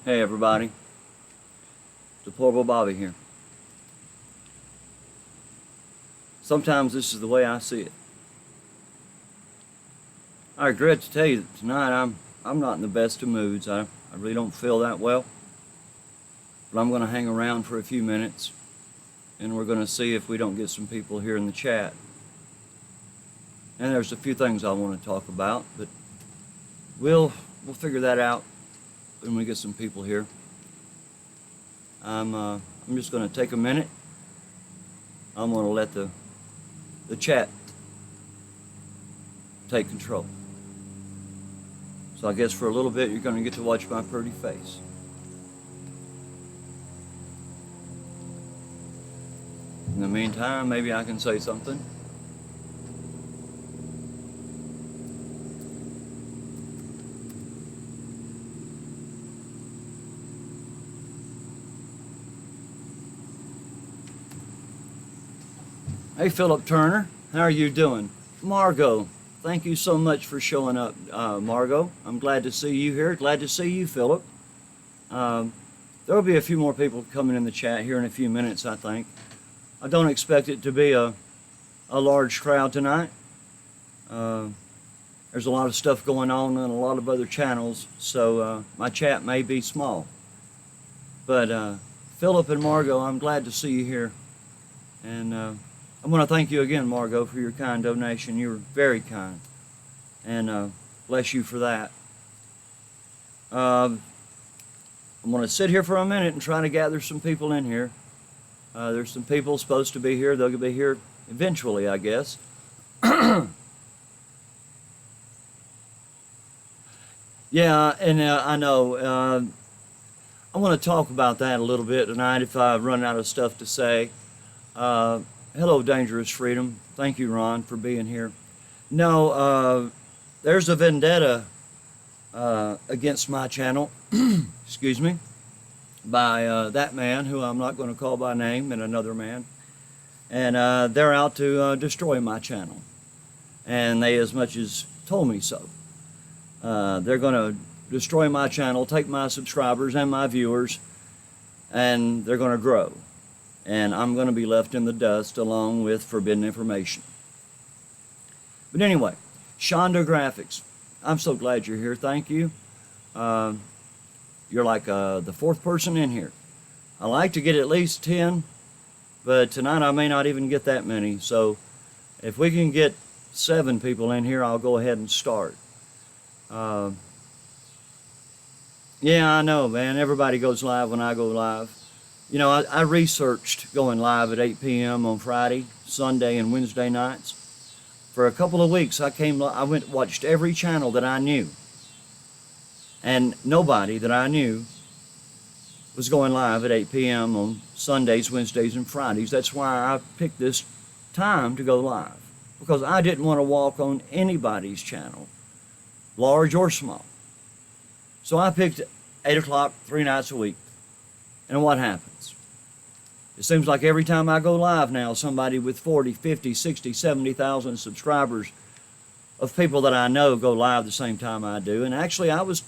Hey everybody, Deplorable Bobby here. Sometimes this is the way I see it. I regret to tell you that tonight I'm not in the best of moods. I really don't feel that well. But I'm going to hang around for a few minutes and we're going to see if we don't get some people here in the chat. And there's a few things I want to talk about, but we'll figure that out when we get some people here. I'm just going to take a minute. I'm going to let the chat take control. So I guess for a little bit you're going to get to watch my pretty face. In the meantime, maybe I can say something. Hey Philip Turner, how are you doing? Margot, thank you so much for showing up, Margot. I'm glad to see you here. Glad to see you, Philip. There will be a few more people coming in the chat here in a few minutes, I think. I don't expect it to be a large crowd tonight. There's a lot of stuff going on a lot of other channels, so my chat may be small. But Philip and Margot, I'm glad to see you here. And I want to thank you again, Margot, for your kind donation. You were very kind, and bless you for that. I'm going to sit here for a minute and try to gather some people in here. There's some people supposed to be here. They'll be here eventually, I guess. Yeah, and I know. I want to talk about that a little bit tonight if I run out of stuff to say. Hello, Dangerous Freedom. Thank you, Ron, for being here. No, there's a vendetta against my channel, excuse me, by that man who I'm not going to call by name, and another man. And they're out to destroy my channel. And they as much as told me so. They're going to destroy my channel, take my subscribers and my viewers, and they're going to grow. And I'm going to be left in the dust along with forbidden information. But anyway, Shonda Graphics, I'm so glad you're here. Thank you. You're like the fourth person in here. I like to get at least 10, but tonight I may not even get that many. So if we can get 7 people in here, I'll go ahead and start. Yeah, I know, man. Everybody goes live when I go live. You know, I researched going live at 8 p.m. on Friday, Sunday, and Wednesday nights. For a couple of weeks, I watched every channel that I knew. And nobody that I knew was going live at 8 p.m. on Sundays, Wednesdays, and Fridays. That's why I picked this time to go live. Because I didn't want to walk on anybody's channel, large or small. So I picked 8 o'clock 3 nights a week. And what happens? It seems like every time I go live now, somebody with 40, 50, 60, 70,000 subscribers of people that I know go live the same time I do. And actually, I was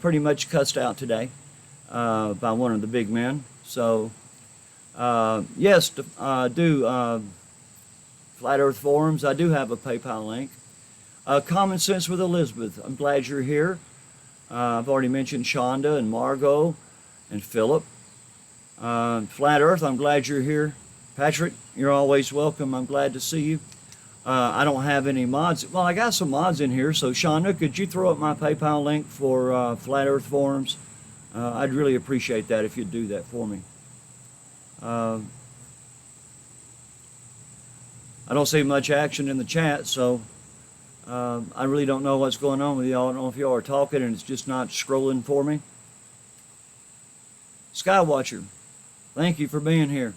pretty much cussed out today by one of the big men. So, yes, do Flat Earth Forums. I do have a PayPal link. Common Sense with Elizabeth. I'm glad you're here. I've already mentioned Shonda and Margot and Philip. Flat Earth, I'm glad you're here. Patrick, you're always welcome. I'm glad to see you. I don't have any mods. Well, I got some mods in here, so Shonda, could you throw up my PayPal link for Flat Earth Forums? I'd really appreciate that if you'd do that for me. I don't see much action in the chat, so I really don't know what's going on with y'all. I don't know if y'all are talking and it's just not scrolling for me. Skywatcher, thank you for being here.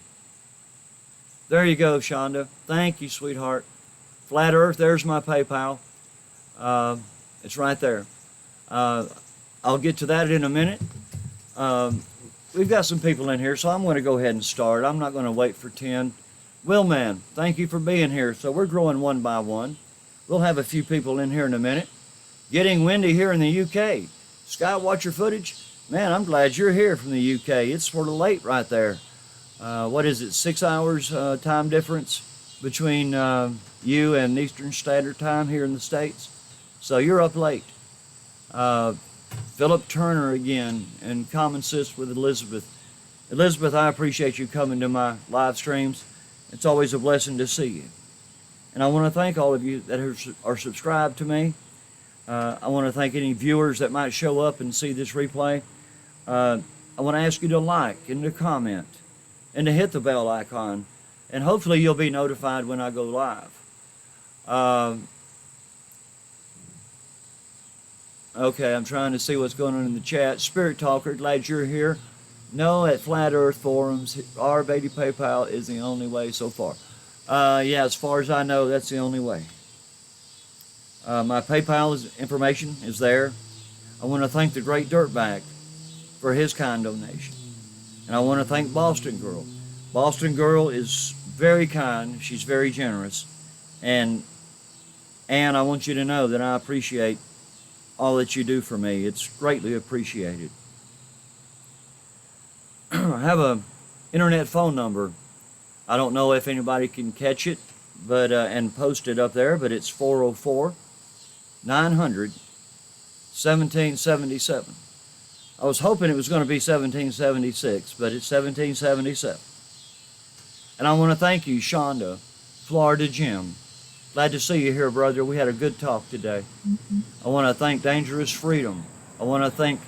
There you go, Shonda. Thank you, sweetheart. Flat Earth, there's my PayPal. It's right there. I'll get to that in a minute. We've got some people in here, so I'm going to go ahead and start. I'm not going to wait for 10. Willman, thank you for being here. So we're growing one by one. We'll have a few people in here in a minute. Getting windy here in the UK. Skywatcher footage. Man, I'm glad you're here from the UK. It's sort of late right there. What is it, 6 hours time difference between you and Eastern Standard Time here in the States? So you're up late. Uh, Philip Turner again, and Common Sis with Elizabeth. Elizabeth, I appreciate you coming to my live streams. It's always a blessing to see you. And I want to thank all of you that are subscribed to me. I want to thank any viewers that might show up and see this replay. I want to ask you to like and to comment and to hit the bell icon. And hopefully you'll be notified when I go live. Okay, I'm trying to see what's going on in the chat. Spirit Talker, glad you're here. No, at Flat Earth Forums, our Beatty PayPal is the only way so far. Yeah, as far as I know, that's the only way. My PayPal information is there. I want to thank the Great Dirtbag for his kind donation. And I want to thank Boston Girl. Boston Girl is very kind. She's very generous. And I want you to know that I appreciate all that you do for me. It's greatly appreciated. I have a internet phone number. I don't know if anybody can catch it, but and post it up there, but it's 404-900-1777. I was hoping it was going to be 1776, but it's 1777. And I want to thank you, Shonda, Florida Jim. Glad to see you here, brother. We had a good talk today. I want to thank Dangerous Freedom. I want to thank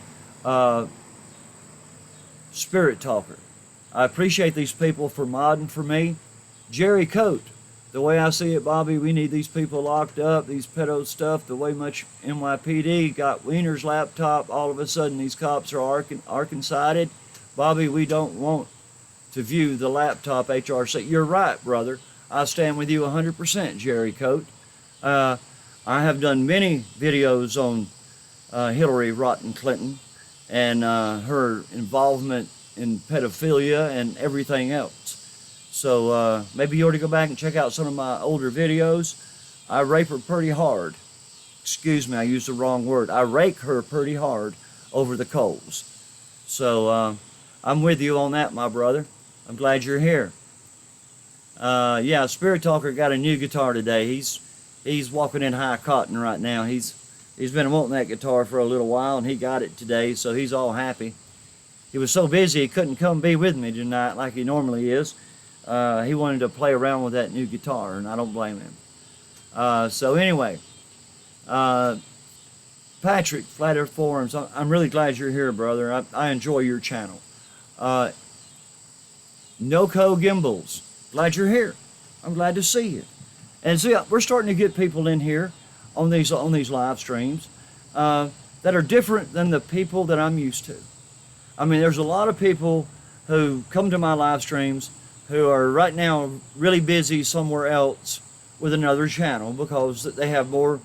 Spirit Talker. I appreciate these people for modding for me. Jerry Coat. The way I see it, Bobby, we need these people locked up, these pedo stuff, the way much NYPD got Wiener's laptop, all of a sudden these cops are Arkansas-sided. Bobby, we don't want to view the laptop HRC. You're right, brother. I stand with you 100%, Jerry Coat. I have done many videos on Hillary Rotten Clinton and her involvement in pedophilia and everything else. So maybe you ought to go back and check out some of my older videos. I rape her pretty hard. Excuse me, I used the wrong word. I rake her pretty hard over the coals. So I'm with you on that, my brother. I'm glad you're here. Yeah, Spirit Talker got a new guitar today. He's walking in high cotton right now. He's been wanting that guitar for a little while, and he got it today, so he's all happy. He was so busy he couldn't come be with me tonight like he normally is. He wanted to play around with that new guitar, and I don't blame him. So anyway, Patrick, Flat Earth Forums, I'm really glad you're here, brother. I enjoy your channel. NoCo Gimbals, glad you're here. I'm glad to see you. And see, we're starting to get people in here on these live streams that are different than the people that I'm used to. I mean, there's a lot of people who come to my live streams who are right now really busy somewhere else with another channel because they have more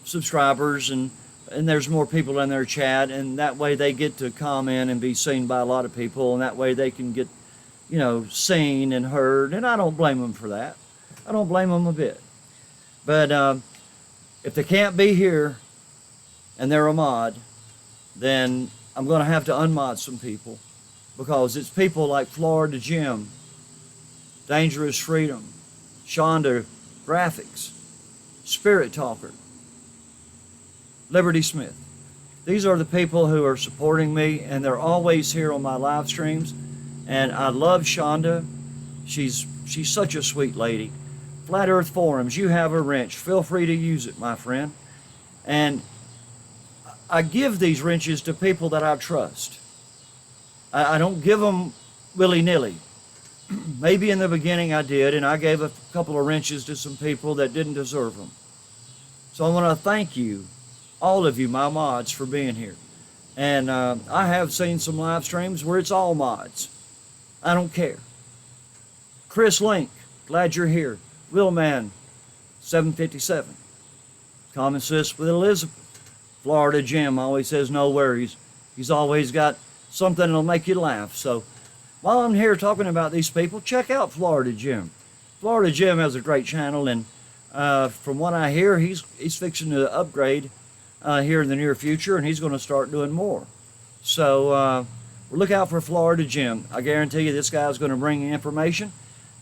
subscribers and there's more people in their chat, and that way they get to comment and be seen by a lot of people, and that way they can get, you know, seen and heard, and I don't blame them for that. I don't blame them a bit. But if they can't be here and they're a mod, then I'm going to have to unmod some people, because it's people like Florida Jim, Dangerous Freedom, Shonda Graphics, Spirit Talker, Liberty Smith. These are the people who are supporting me, and they're always here on my live streams. And I love Shonda. She's such a sweet lady. Flat Earth Forums, you have a wrench. Feel free to use it, my friend. And I give these wrenches to people that I trust. I don't give them willy-nilly. Maybe in the beginning I did, and I gave a couple of wrenches to some people that didn't deserve them. So I want to thank you, all of you, my mods, for being here. And I have seen some live streams where it's all mods. I don't care. Chris Link, glad you're here. Willman, 757. Common Sis with Elizabeth. Florida Jim always says no worries. He's always got something that'll make you laugh. So while I'm here talking about these people, check out Florida Jim. Florida Jim has a great channel, and from what I hear, he's fixing to upgrade here in the near future, and he's going to start doing more. So look out for Florida Jim. I guarantee you this guy's going to bring you information,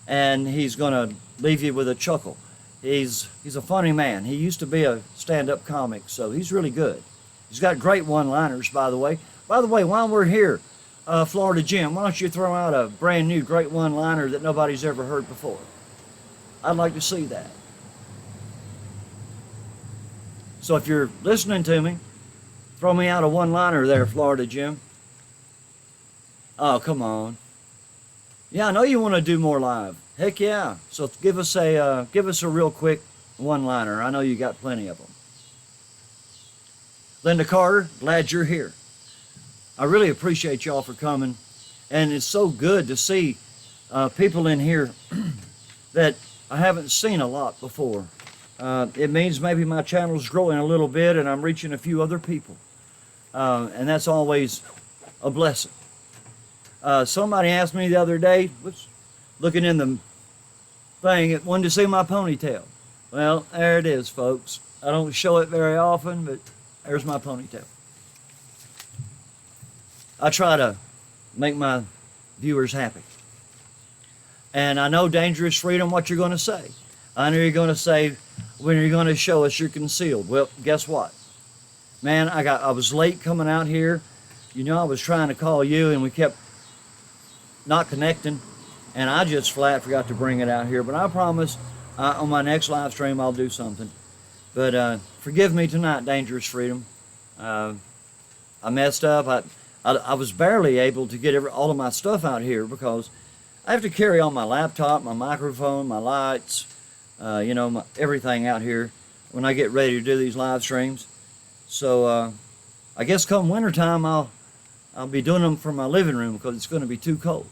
and he's going to leave you with a chuckle. He's a funny man. He used to be a stand-up comic, so he's really good. He's got great one-liners, by the way. By the way, while we're here, Florida Jim, why don't you throw out a brand new great one-liner that nobody's ever heard before? I'd like to see that. So if you're listening to me, throw me out a one-liner there, Florida Jim. Oh, come on. Yeah, I know you want to do more live. Heck yeah. So give us a real quick one-liner. I know you got plenty of them. Linda Carter, glad you're here. I really appreciate y'all for coming. And it's so good to see people in here that I haven't seen a lot before. It means maybe my channel's growing a little bit and I'm reaching a few other people. And that's always a blessing. Somebody asked me the other day, looking in the thing, wanted to see my ponytail. Well, there it is, folks. I don't show it very often, but there's my ponytail. I try to make my viewers happy. And I know, Dangerous Freedom, what you're going to say. I know you're going to say, when you're going to show us you're concealed. Well, guess what? Man, I was late coming out here. You know, I was trying to call you and we kept not connecting. And I just flat forgot to bring it out here. But I promise on my next live stream I'll do something. But forgive me tonight, Dangerous Freedom. I messed up. I was barely able to get all of my stuff out here because I have to carry on my laptop, my microphone, my lights, you know, everything out here when I get ready to do these live streams. So I guess come wintertime I'll be doing them from my living room because it's going to be too cold.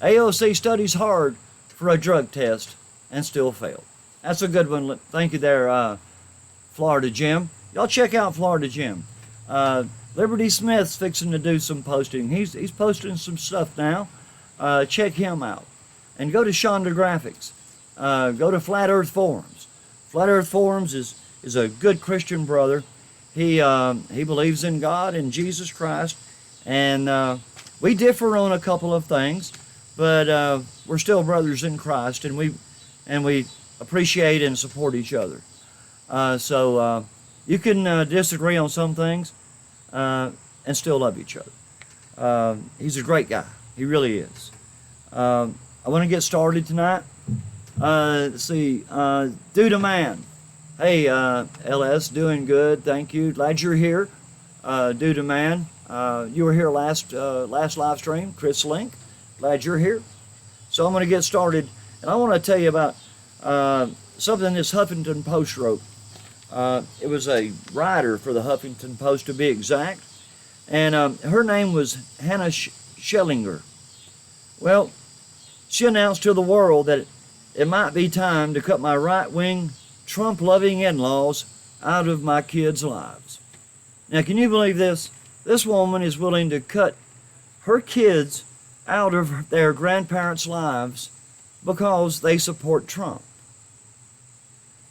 AOC studies hard for a drug test and still failed. That's a good one. Thank you there, Florida Jim. Y'all check out Florida Jim. Liberty Smith's fixing to do some posting. He's posting some stuff now. Check him out. And go to Shonda Graphics. Go to Flat Earth Forums. Flat Earth Forums is a good Christian brother. He believes in God and Jesus Christ. And we differ on a couple of things, but we're still brothers in Christ, and we appreciate and support each other. So you can disagree on some things and still love each other. He's a great guy. He really is. I want to get started tonight. Let's see. Dude Man. Hey, LS, doing good. Thank you. Glad you're here. Dude Man. You were here last live stream. Chris Link. Glad you're here. So I'm going to get started. And I want to tell you about something this Huffington Post wrote. It was a writer for the Huffington Post, to be exact. And her name was Hannah Schellinger. Well, she announced to the world that it might be time to cut my right-wing, Trump-loving in-laws out of my kids' lives. Now, can you believe this? This woman is willing to cut her kids out of their grandparents' lives because they support Trump.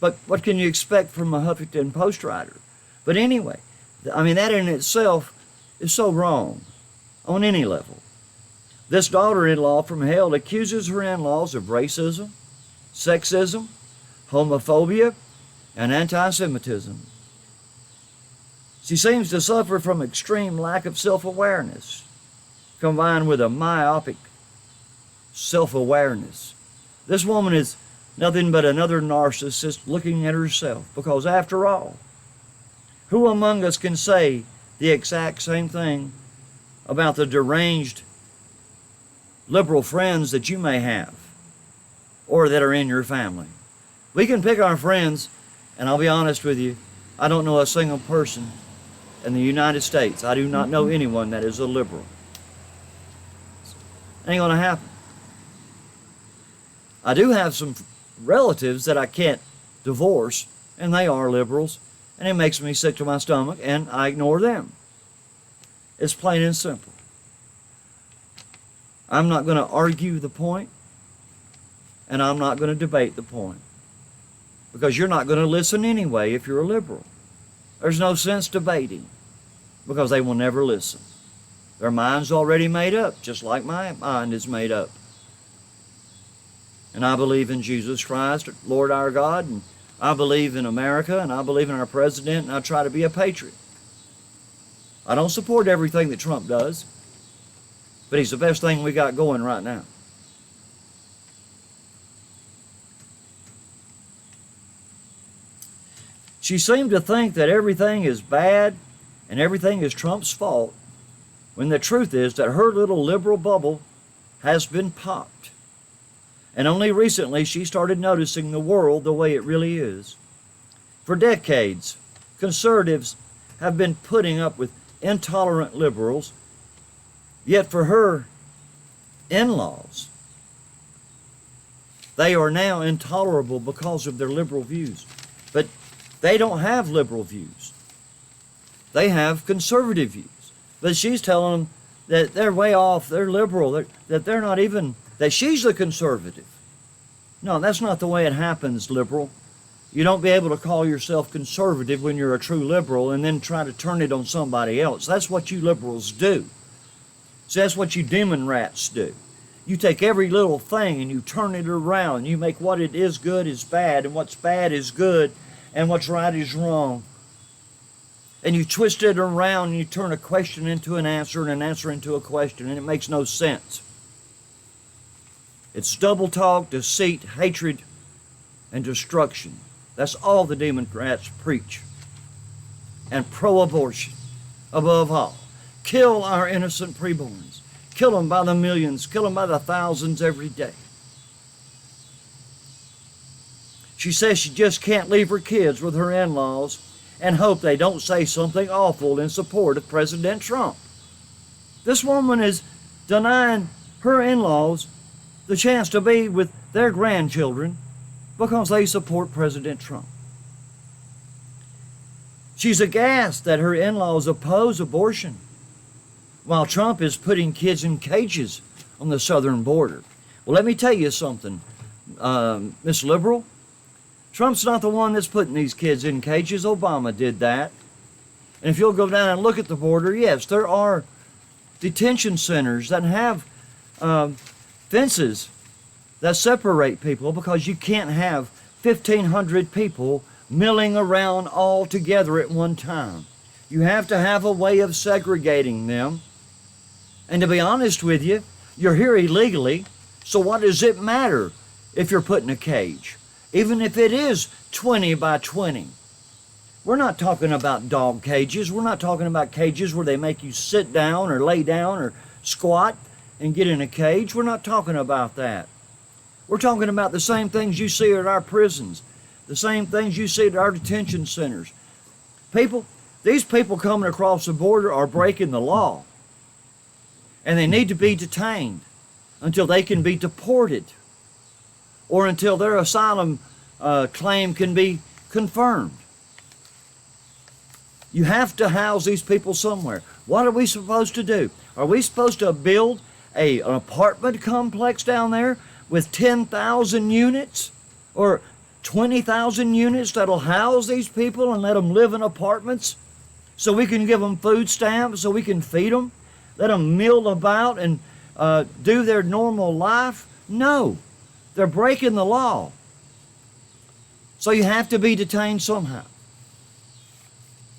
But what can you expect from a Huffington Post writer? But anyway, I mean, that in itself is so wrong on any level. This daughter-in-law from hell accuses her in-laws of racism, sexism, homophobia, and anti-Semitism. She seems to suffer from extreme lack of self-awareness, combined with a myopic self-awareness. This woman is nothing but another narcissist looking at herself, because after all, who among us can say the exact same thing about the deranged liberal friends that you may have or that are in your family? We can pick our friends, and I'll be honest with you, I don't know a single person in the United States. I do not know anyone that is a liberal. It ain't gonna happen. I do have some relatives that I can't divorce, and they are liberals, and it makes me sick to my stomach, and I ignore them. It's plain and simple. I'm not going to argue the point, and I'm not going to debate the point, because you're not going to listen anyway if you're a liberal. There's no sense debating, because they will never listen. Their mind's already made up, just like my mind is made up. And I believe in Jesus Christ, Lord our God, and I believe in America, and I believe in our president, and I try to be a patriot. I don't support everything that Trump does, but he's the best thing we got going right now. She seemed to think that everything is bad and everything is Trump's fault, when the truth is that her little liberal bubble has been popped. And only recently she started noticing the world the way it really is. For decades, conservatives have been putting up with intolerant liberals, yet for her in-laws, they are now intolerable because of their liberal views. But they don't have liberal views. They have conservative views. But she's telling them that they're way off, they're liberal, that they're not even, that she's the conservative. No, that's not the way it happens, liberal. You don't be able to call yourself conservative when you're a true liberal and then try to turn it on somebody else. That's what you liberals do. See, that's what you demon rats do. You take every little thing and you turn it around. You make what it is good is bad, and what's bad is good, and what's right is wrong. And you twist it around and you turn a question into an answer and an answer into a question, and it makes no sense. It's double talk, deceit, hatred, and destruction. That's all the Democrats preach. And pro-abortion, above all. Kill our innocent preborns. Kill them by the millions. Kill them by the thousands every day. She says she just can't leave her kids with her in-laws and hope they don't say something awful in support of President Trump. This woman is denying her in-laws the chance to be with their grandchildren because they support President Trump. She's aghast that her in-laws oppose abortion, while Trump is putting kids in cages on the southern border. Well, let me tell you something, Miss Liberal. Trump's not the one that's putting these kids in cages. Obama did that. And if you'll go down and look at the border, yes, there are detention centers that have fences that separate people, because you can't have 1,500 people milling around all together at one time. You have to have a way of segregating them. And to be honest with you, you're here illegally, so what does it matter if you're put in a cage? Even if it is 20 by 20. We're not talking about dog cages. We're not talking about cages where they make you sit down or lay down or squat and get in a cage. We're not talking about that. We're talking about the same things you see at our prisons, the same things you see at our detention centers. These people coming across the border are breaking the law, and they need to be detained until they can be deported, or until their asylum claim can be confirmed. You have to house these people somewhere. What are we supposed to do? Are we supposed to build an apartment complex down there with 10,000 units or 20,000 units that'll house these people and let them live in apartments so we can give them food stamps, so we can feed them, let them mill about and do their normal life? No. They're breaking the law. So you have to be detained somehow.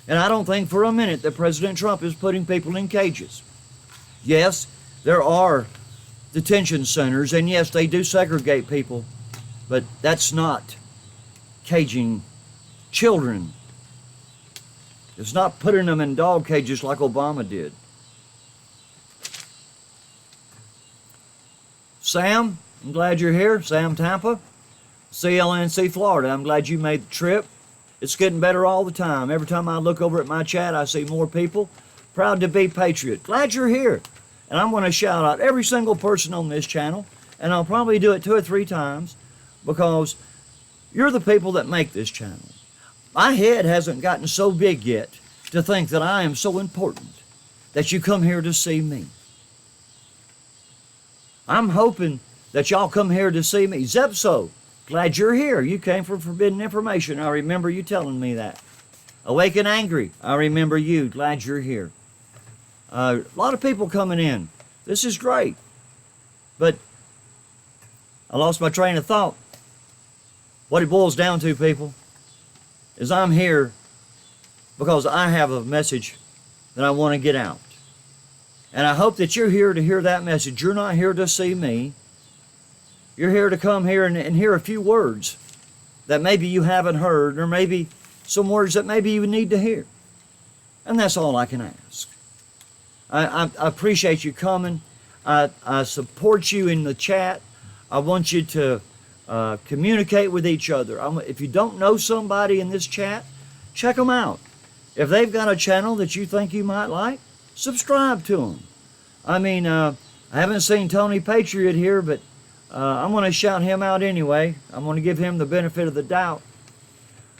And I don't think for a minute that President Trump is putting people in cages. Yes, there are detention centers, and yes, they do segregate people, but that's not caging children. It's not putting them in dog cages like Obama did. Sam, I'm glad you're here. Sam Tampa, CLNC Florida. I'm glad you made the trip. It's getting better all the time. Every time I look over at my chat, I see more people. Proud to be Patriot. Glad you're here. And I'm going to shout out every single person on this channel, and I'll probably do it 2 or 3 times, because you're the people that make this channel. My head hasn't gotten so big yet to think that I am so important that you come here to see me. I'm hoping that y'all come here to see me. Zepso, glad you're here. You came for Forbidden Information. I remember you telling me that. Awake and Angry, I remember you. Glad you're here. A lot of people coming in. This is great. But I lost my train of thought. What it boils down to, people, is I'm here because I have a message that I want to get out. And I hope that you're here to hear that message. You're not here to see me. You're here to come here and hear a few words that maybe you haven't heard, or maybe some words that maybe you need to hear. And that's all I can ask. I appreciate you coming. I support you in the chat. I want you to communicate with each other. If you don't know somebody in this chat, check them out. If they've got a channel that you think you might like, subscribe to them. I mean, I haven't seen Tony Patriot here, but I'm going to shout him out anyway. I'm going to give him the benefit of the doubt.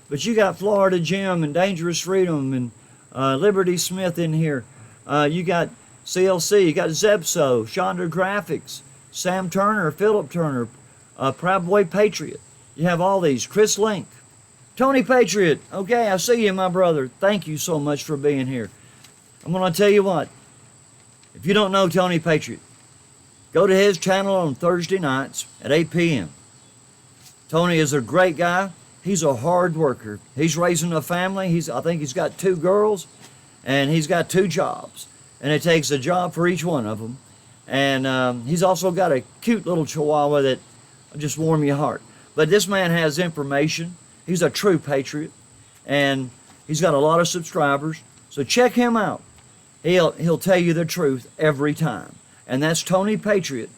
But you got Florida Jim and Dangerous Freedom and Liberty Smith in here. You got CLC, you got Zebso, Shonda Graphics, Sam Turner, Philip Turner, Proud Boy Patriot. You have all these. Chris Link. Tony Patriot. Okay, I see you, my brother. Thank you so much for being here. I'm going to tell you what. If you don't know Tony Patriot, go to his channel on Thursday nights at 8 p.m. Tony is a great guy. He's a hard worker. He's raising a family. I think he's got 2 girls, and he's got 2 jobs. And it takes a job for each one of them. And he's also got a cute little chihuahua that will just warm your heart. But this man has information. He's a true patriot. And he's got a lot of subscribers. So check him out. He'll tell you the truth every time. And that's Tony Patriot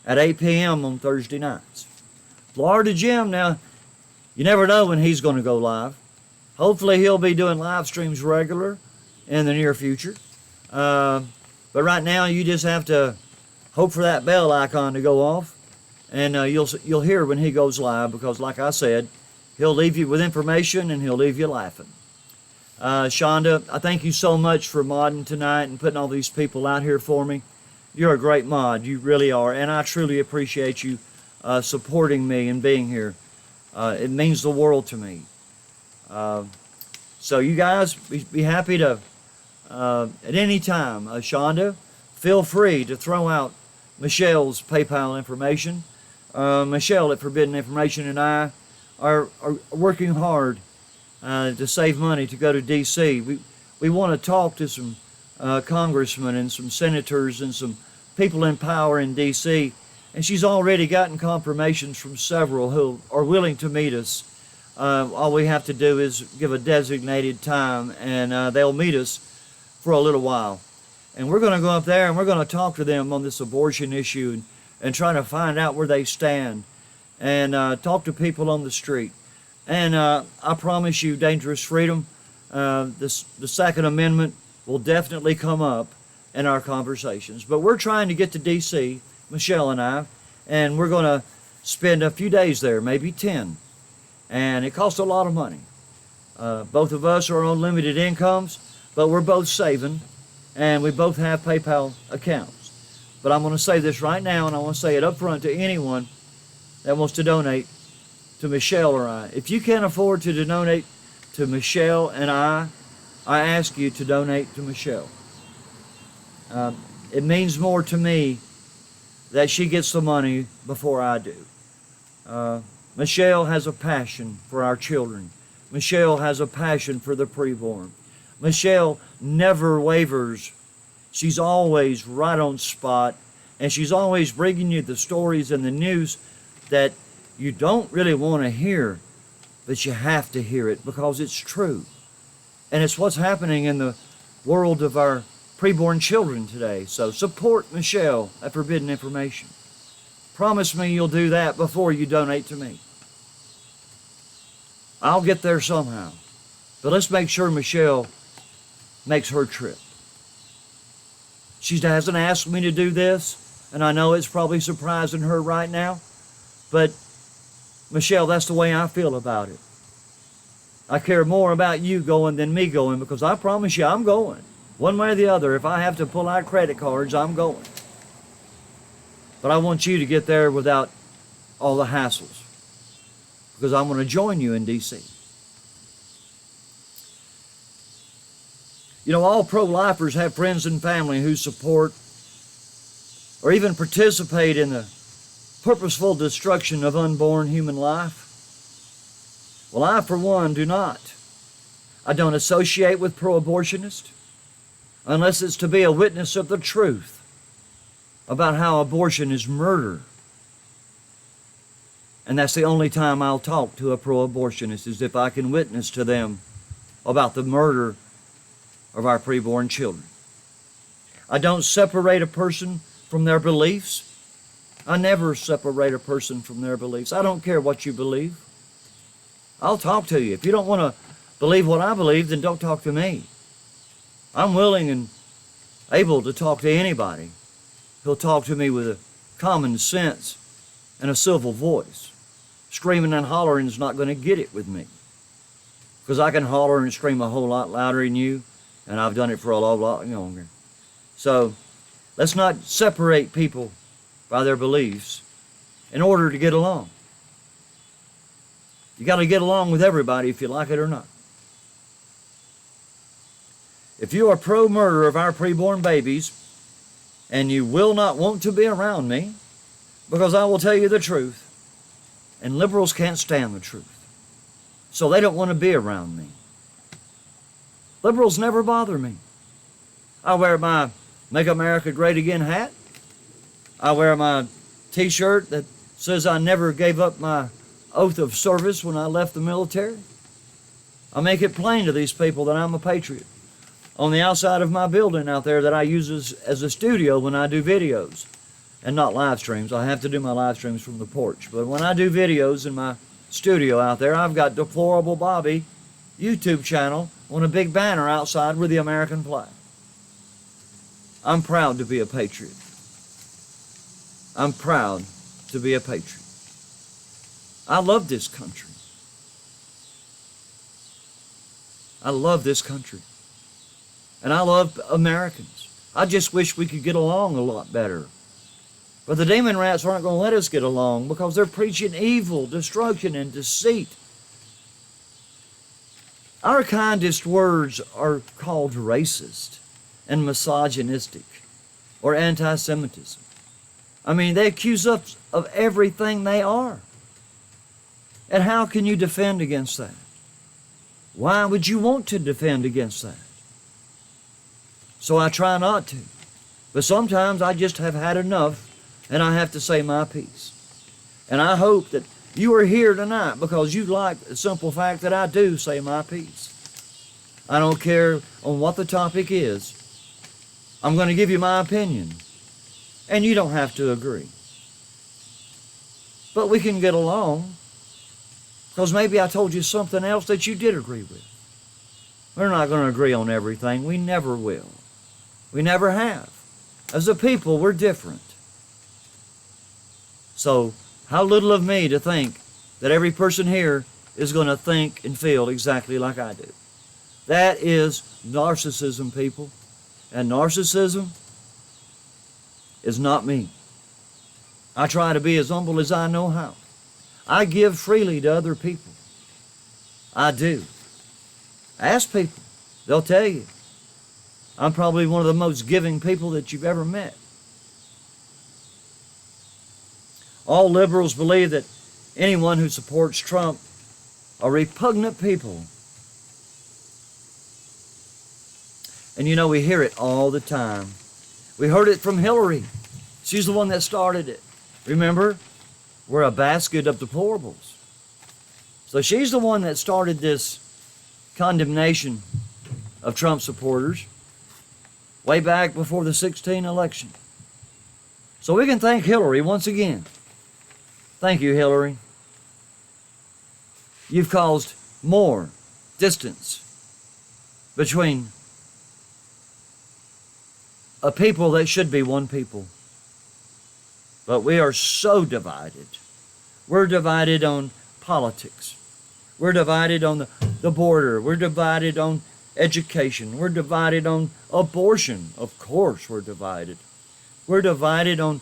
at 8 p.m. on Thursday nights. Florida Jim, now, you never know when he's going to go live. Hopefully he'll be doing live streams regular in the near future. But right now you just have to hope for that bell icon to go off. And you'll hear when he goes live, because like I said, he'll leave you with information and he'll leave you laughing. Shonda, I thank you so much for modding tonight and putting all these people out here for me. You're a great mod. You really are. And I truly appreciate you supporting me and being here. It means the world to me. So you guys, be happy to, at any time, Shonda, feel free to throw out Michelle's PayPal information. Michelle at Forbidden Information and I are working hard to save money to go to D.C. We want to talk to some congressmen and some senators and some people in power in D.C. And she's already gotten confirmations from several who are willing to meet us. All we have to do is give a designated time, and they'll meet us for a little while. And we're going to go up there and we're going to talk to them on this abortion issue and try to find out where they stand and talk to people on the street. And I promise you, Dangerous Freedom, the Second Amendment will definitely come up in our conversations. But we're trying to get to D.C., Michelle and I, and we're going to spend a few days there, maybe 10. And it costs a lot of money. Both of us are on limited incomes, but we're both saving, and we both have PayPal accounts. But I'm going to say this right now, and I want to say it up front to anyone that wants to donate to Michelle or I. If you can't afford to donate to Michelle and I ask you to donate to Michelle. It means more to me that she gets the money before I do. Michelle has a passion for our children. Michelle has a passion for the preborn. Michelle never wavers. She's always right on spot, and she's always bringing you the stories and the news that you don't really want to hear, but you have to hear it because it's true. And it's what's happening in the world of our preborn children today. So support Michelle at Forbidden Information. Promise me you'll do that before you donate to me. I'll get there somehow. But let's make sure Michelle makes her trip. She hasn't asked me to do this, and I know it's probably surprising her right now, but Michelle, that's the way I feel about it. I care more about you going than me going, because I promise you I'm going. One way or the other, if I have to pull out credit cards, I'm going. But I want you to get there without all the hassles, because I'm going to join you in D.C. You know, all pro-lifers have friends and family who support or even participate in the purposeful destruction of unborn human life. Well, I, for one, do not. I don't associate with pro-abortionists unless it's to be a witness of the truth about how abortion is murder. And that's the only time I'll talk to a pro-abortionist, is if I can witness to them about the murder of our preborn children. I don't separate a person from their beliefs. I never separate a person from their beliefs. I don't care what you believe. I'll talk to you. If you don't want to believe what I believe, then don't talk to me. I'm willing and able to talk to anybody who'll talk to me with a common sense and a civil voice. Screaming and hollering is not going to get it with me, because I can holler and scream a whole lot louder than you, and I've done it for a lot longer. So let's not separate people by their beliefs in order to get along. You got to get along with everybody if you like it or not. If you are pro-murder of our preborn babies and you will not want to be around me, because I will tell you the truth, and liberals can't stand the truth, so they don't want to be around me. Liberals never bother me. I wear my Make America Great Again hat. I wear my t-shirt that says I never gave up my oath of service when I left the military. I make it plain to these people that I'm a patriot. On the outside of my building out there that I use as a studio when I do videos and not live streams. I have to do my live streams from the porch. But when I do videos in my studio out there, I've got Deplorable Bobby YouTube channel on a big banner outside with the American flag. I'm proud to be a patriot. I'm proud to be a patriot. I love this country. I love this country. And I love Americans. I just wish we could get along a lot better. But the demon rats aren't going to let us get along because they're preaching evil, destruction, and deceit. Our kindest words are called racist and misogynistic or anti-Semitism. I mean, they accuse us of everything they are. And how can you defend against that? Why would you want to defend against that? So I try not to. But sometimes I just have had enough and I have to say my piece. And I hope that you are here tonight because you like the simple fact that I do say my piece. I don't care on what the topic is. I'm going to give you my opinion. And you don't have to agree. But we can get along because maybe I told you something else that you did agree with. We're not going to agree on everything. We never will. We never have. As a people, we're different. So, how little of me to think that every person here is going to think and feel exactly like I do. That is narcissism, people. And narcissism is not me. I try to be as humble as I know how. I give freely to other people. I do. Ask people. They'll tell you. I'm probably one of the most giving people that you've ever met. All liberals believe that anyone who supports Trump are repugnant people. And you know, we hear it all the time. We heard it from Hillary. She's the one that started it. Remember? We're a basket of deplorables. So she's the one that started this condemnation of Trump supporters way back before the 2016 election. So we can thank Hillary once again. Thank you, Hillary. You've caused more distance between a people that should be one people. But we are so divided. We're divided on politics. We're divided on the border. We're divided on education. We're divided on abortion. Of course we're divided. We're divided on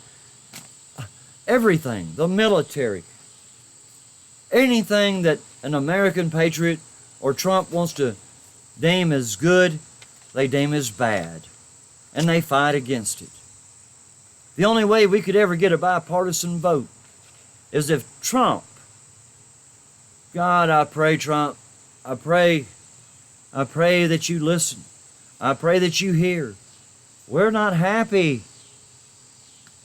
everything, the military. Anything that an American patriot or Trump wants to deem as good, they deem as bad, and they fight against it. The only way we could ever get a bipartisan vote is if Trump, God, I pray, Trump, I pray that you listen. I pray that you hear. We're not happy.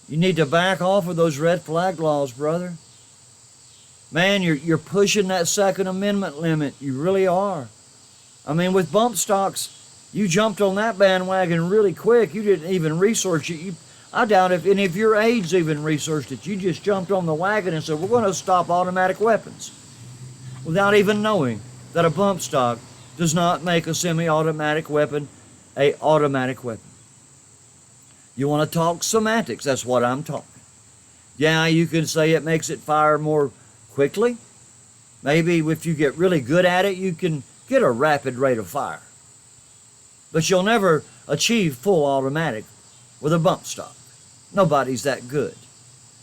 You need to back off of those red flag laws, brother. Man, you're pushing that Second Amendment limit. You really are. I mean, with bump stocks, you jumped on that bandwagon really quick. You didn't even research it. I doubt if any of your aides even researched it. You just jumped on the wagon and said, we're going to stop automatic weapons, without even knowing that a bump stock does not make a semi-automatic weapon an automatic weapon. You want to talk semantics? That's what I'm talking. Yeah, you can say it makes it fire more quickly. Maybe if you get really good at it, you can get a rapid rate of fire. But you'll never achieve full automatic with a bump stock. Nobody's that good.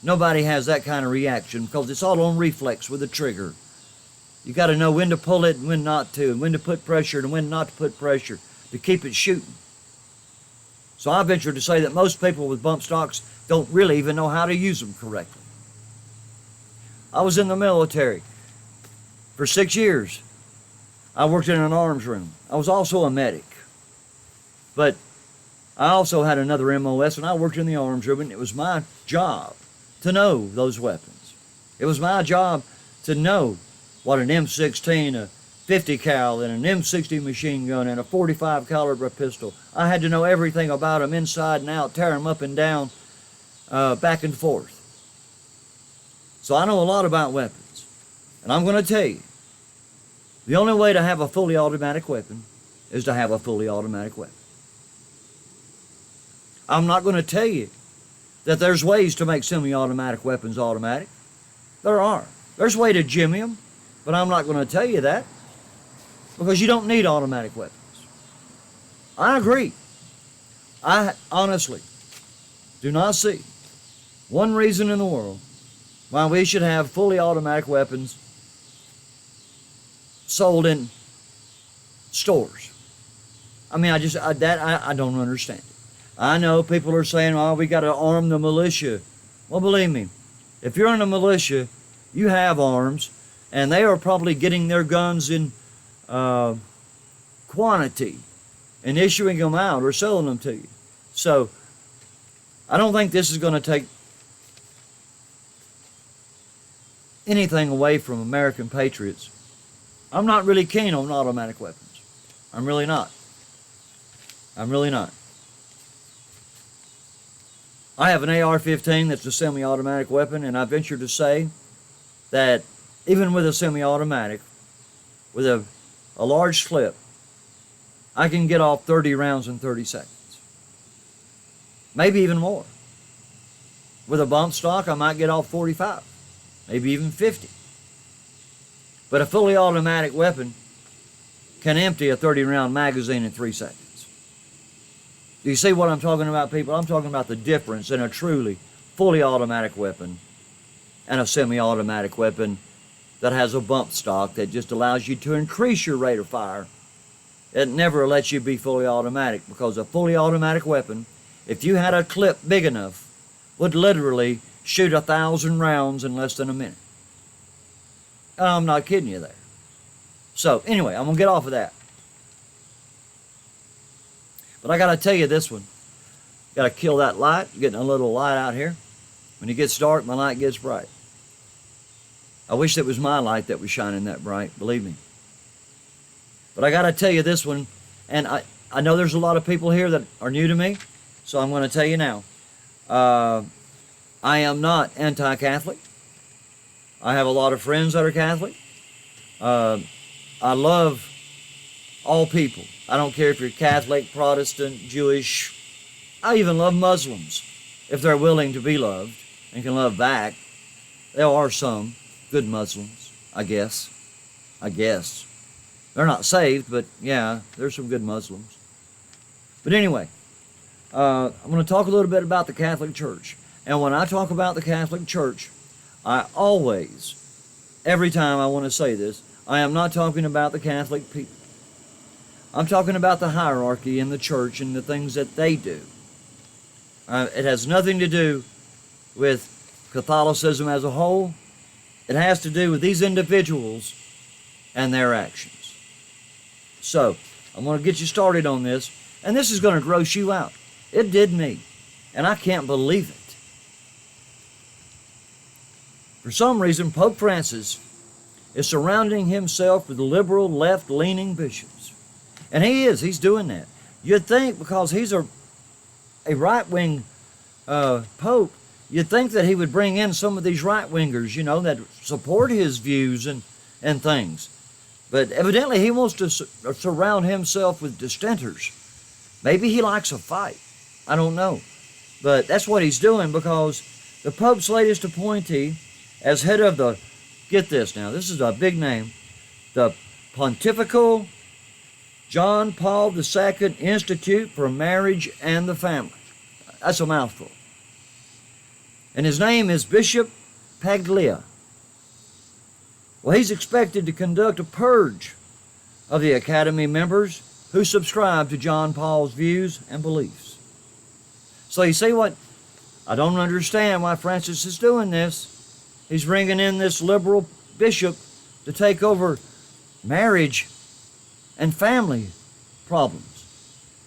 Nobody has that kind of reaction because it's all on reflex with the trigger. You got to know when to pull it and when not to, and when to put pressure and when not to put pressure to keep it shooting. So I venture to say that most people with bump stocks don't really even know how to use them correctly. I was in the military for 6 years. I worked in an arms room. I was also a medic. But I also had another MOS, and I worked in the arms room, and it was my job to know those weapons. It was my job to know what an M16, a 50 cal, and an M60 machine gun, and a 45 caliber pistol. I had to know everything about them inside and out, tear them up and down, back and forth. So I know a lot about weapons. And I'm going to tell you, the only way to have a fully automatic weapon is to have a fully automatic weapon. I'm not going to tell you that there's ways to make semi-automatic weapons automatic. There are. There's a way to jimmy them, but I'm not going to tell you that because you don't need automatic weapons. I agree. I honestly do not see one reason in the world why we should have fully automatic weapons sold in stores. I mean, I don't understand it. I know people are saying, oh, we got to arm the militia. Well, believe me, if you're in a militia, you have arms, and they are probably getting their guns in quantity and issuing them out or selling them to you. So I don't think this is going to take anything away from American patriots. I'm not really keen on automatic weapons. I'm really not. I'm really not. I have an AR-15 that's a semi-automatic weapon, and I venture to say that even with a semi-automatic, with a large clip, I can get off 30 rounds in 30 seconds. Maybe even more. With a bump stock, I might get off 45, maybe even 50. But a fully automatic weapon can empty a 30-round magazine in 3 seconds. Do you see what I'm talking about, people? I'm talking about the difference in a truly fully automatic weapon and a semi-automatic weapon that has a bump stock that just allows you to increase your rate of fire. It never lets you be fully automatic, because a fully automatic weapon, if you had a clip big enough, would literally shoot 1,000 rounds in less than a minute. I'm not kidding you there. So anyway, I'm going to get off of that. But I got to tell you this one. Got to kill that light. Getting a little light out here. When it gets dark, my light gets bright. I wish it was my light that was shining that bright, believe me. But I got to tell you this one, and I know there's a lot of people here that are new to me, so I'm going to tell you now. I am not anti-Catholic. I have a lot of friends that are Catholic. I love all people. I don't care if you're Catholic, Protestant, Jewish. I even love Muslims, if they're willing to be loved and can love back. There are some good Muslims, I guess. They're not saved, but yeah, there's some good Muslims. But anyway, I'm going to talk a little bit about the Catholic Church. And when I talk about the Catholic Church, I always, every time I want to say this, I am not talking about the Catholic people. I'm talking about the hierarchy in the church and the things that they do. It has nothing to do with Catholicism as a whole. It has to do with these individuals and their actions. So, I'm going to get you started on this, and this is going to gross you out. It did me, and I can't believe it. For some reason, Pope Francis is surrounding himself with liberal, left-leaning bishops. And he's doing that. You'd think, because he's a right-wing pope, you'd think that he would bring in some of these right-wingers, that support his views and things. But evidently he wants to surround himself with dissenters. Maybe he likes a fight. I don't know. But that's what he's doing, because the Pope's latest appointee as head of the, get this now, this is a big name, the Pontifical John Paul II Institute for Marriage and the Family. That's a mouthful. And his name is Bishop Paglia. Well, he's expected to conduct a purge of the Academy members who subscribe to John Paul's views and beliefs. So you see what? I don't understand why Francis is doing this. He's bringing in this liberal bishop to take over marriage and family problems.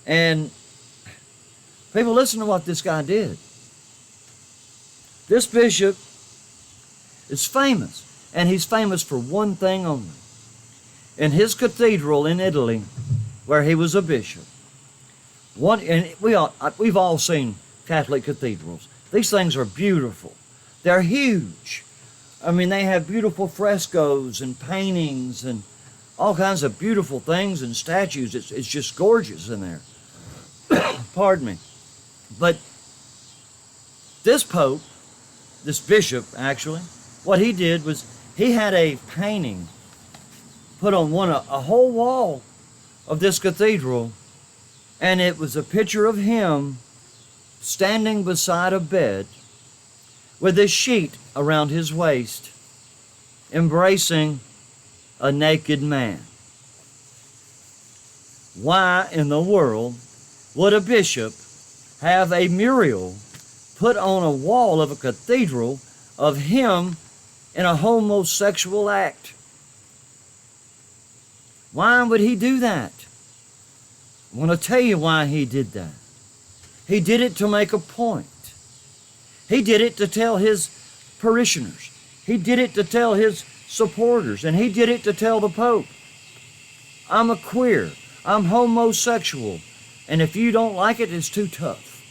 And people, listen to what this guy did. This bishop is famous, and he's famous for one thing only. In his cathedral in Italy, where he was a bishop, and we've all seen Catholic cathedrals. These things are beautiful. They're huge. I mean, they have beautiful frescoes and paintings and all kinds of beautiful things and statues. It's just gorgeous in there. Pardon me. But this pope, this bishop actually, what he did was he had a painting put on a whole wall of this cathedral, and it was a picture of him standing beside a bed with a sheet around his waist, embracing a naked man. Why in the world would a bishop have a mural put on a wall of a cathedral of him in a homosexual act? Why would he do that? I want to tell you why he did that. He did it to make a point. He did it to tell his parishioners. He did it to tell his supporters. And he did it to tell the Pope, I'm a queer. I'm homosexual. And if you don't like it, it's too tough.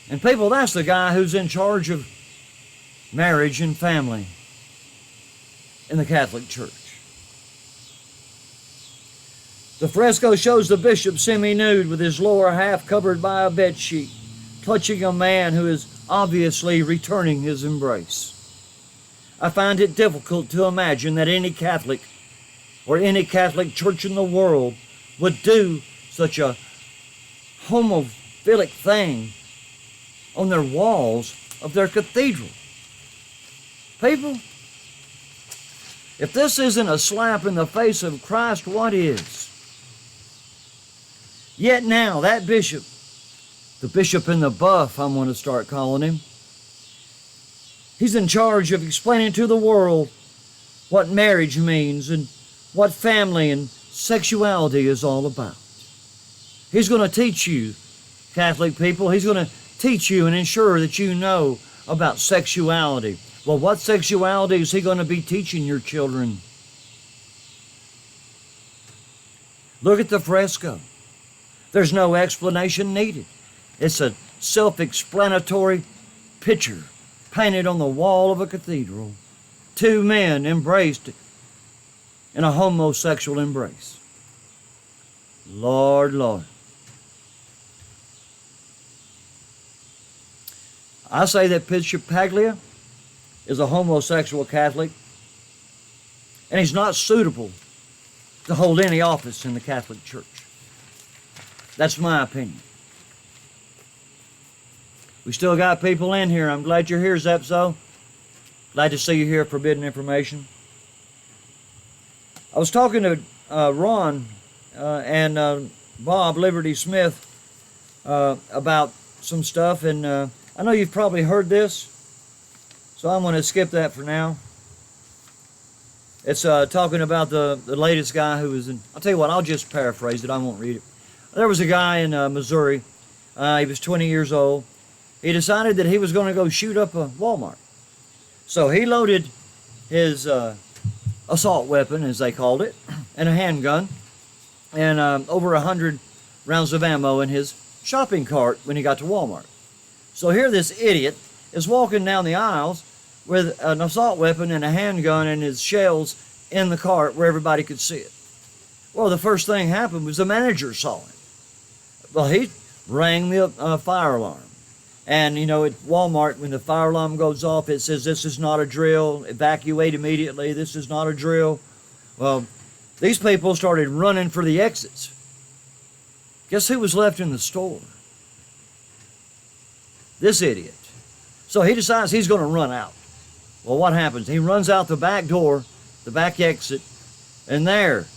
And people, that's the guy who's in charge of marriage and family in the Catholic Church. The fresco shows the bishop semi-nude with his lower half covered by a bed sheet, touching a man who is obviously returning his embrace. I find it difficult to imagine that any Catholic or any Catholic church in the world would do such a homophilic thing on their walls of their cathedral. People, if this isn't a slap in the face of Christ, what is? Yet now, that bishop, the bishop in the buff, I'm going to start calling him, he's in charge of explaining to the world what marriage means and what family and sexuality is all about. He's going to teach you, Catholic people, he's going to teach you and ensure that you know about sexuality. Well, what sexuality is he going to be teaching your children? Look at the fresco. There's no explanation needed. It's a self-explanatory picture painted on the wall of a cathedral. Two men embraced in a homosexual embrace. Lord, Lord. I say that Bishop Paglia is a homosexual Catholic, and he's not suitable to hold any office in the Catholic Church. That's my opinion. We still got people in here. I'm glad you're here, Zepso. Glad to see you here at Forbidden Information. I was talking to Ron and Bob Liberty Smith about some stuff, and I know you've probably heard this, so I'm going to skip that for now. It's talking about the latest guy who was in. I'll tell you what, I'll just paraphrase it. I won't read it. There was a guy in Missouri. He was 20 years old. He decided that he was going to go shoot up a Walmart. So he loaded his assault weapon, as they called it, and a handgun, and over 100 rounds of ammo in his shopping cart when he got to Walmart. So here this idiot is walking down the aisles with an assault weapon and a handgun and his shells in the cart where everybody could see it. Well, the first thing happened was the manager saw him. Well, he rang the fire alarm. And, you know, at Walmart, when the fire alarm goes off, it says, "This is not a drill. Evacuate immediately. This is not a drill." Well, these people started running for the exits. Guess who was left in the store? This idiot. So he decides he's going to run out. Well, what happens? He runs out the back door, the back exit, and there,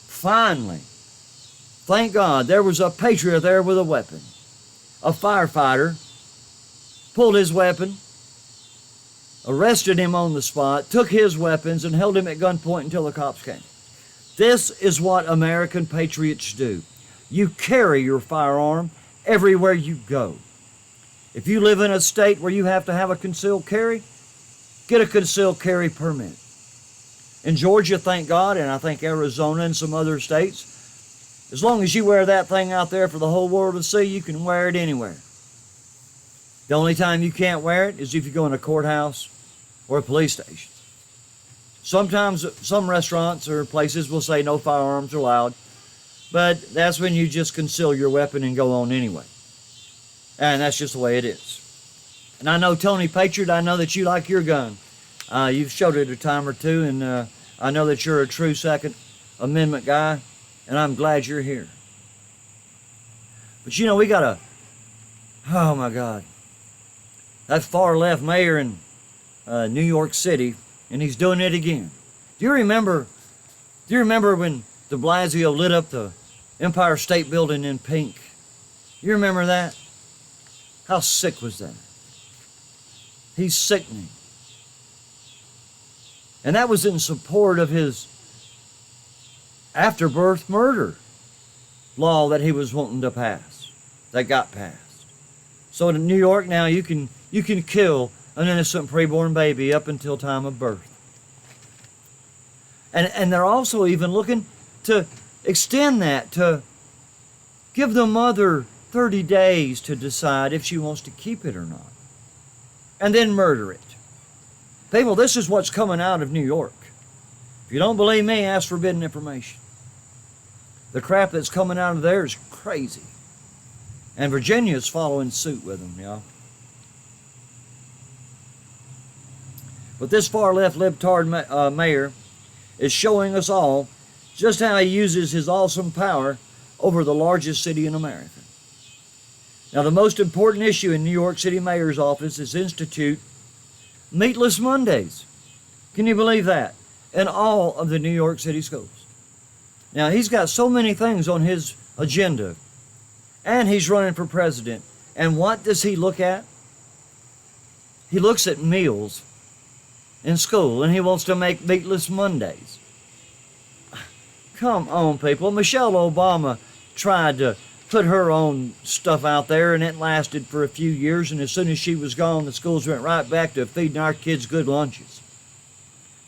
finally, thank God, there was a patriot there with a weapon. A firefighter pulled his weapon, arrested him on the spot, took his weapons, and held him at gunpoint until the cops came. This is what American patriots do. You carry your firearm everywhere you go. If you live in a state where you have to have a concealed carry, get a concealed carry permit. In Georgia, thank God, and I think Arizona and some other states, as long as you wear that thing out there for the whole world to see, you can wear it anywhere. The only time you can't wear it is if you go in a courthouse or a police station. Sometimes some restaurants or places will say no firearms are allowed, but that's when you just conceal your weapon and go on anyway. And that's just the way it is. And I know, Tony Patriot, I know that you like your gun. You've showed it a time or two, and I know that you're a true Second Amendment guy, and I'm glad you're here. But you know, we got oh my God, that far left mayor in New York City, and he's doing it again. Do you remember when de Blasio lit up the Empire State Building in pink? You remember that? How sick was that? He's sickening. And that was in support of his afterbirth murder law that he was wanting to pass, that got passed. So in New York now, you can kill an innocent preborn baby up until time of birth. And they're also even looking to extend that, to give the mother 30 days to decide if she wants to keep it or not, and then murder it. People, this is what's coming out of New York. If you don't believe me, ask Forbidden Information. The crap that's coming out of there is crazy. And Virginia is following suit with them, y'all. But this far-left libtard mayor is showing us all just how he uses his awesome power over the largest city in America. Now, the most important issue in New York City Mayor's office is institute Meatless Mondays. Can you believe that? In all of the New York City schools. Now, he's got so many things on his agenda, and he's running for president. And what does he look at? He looks at meals in school, and he wants to make Meatless Mondays. Come on, people. Michelle Obama tried to put her own stuff out there, and it lasted for a few years, and as soon as she was gone, the schools went right back to feeding our kids good lunches.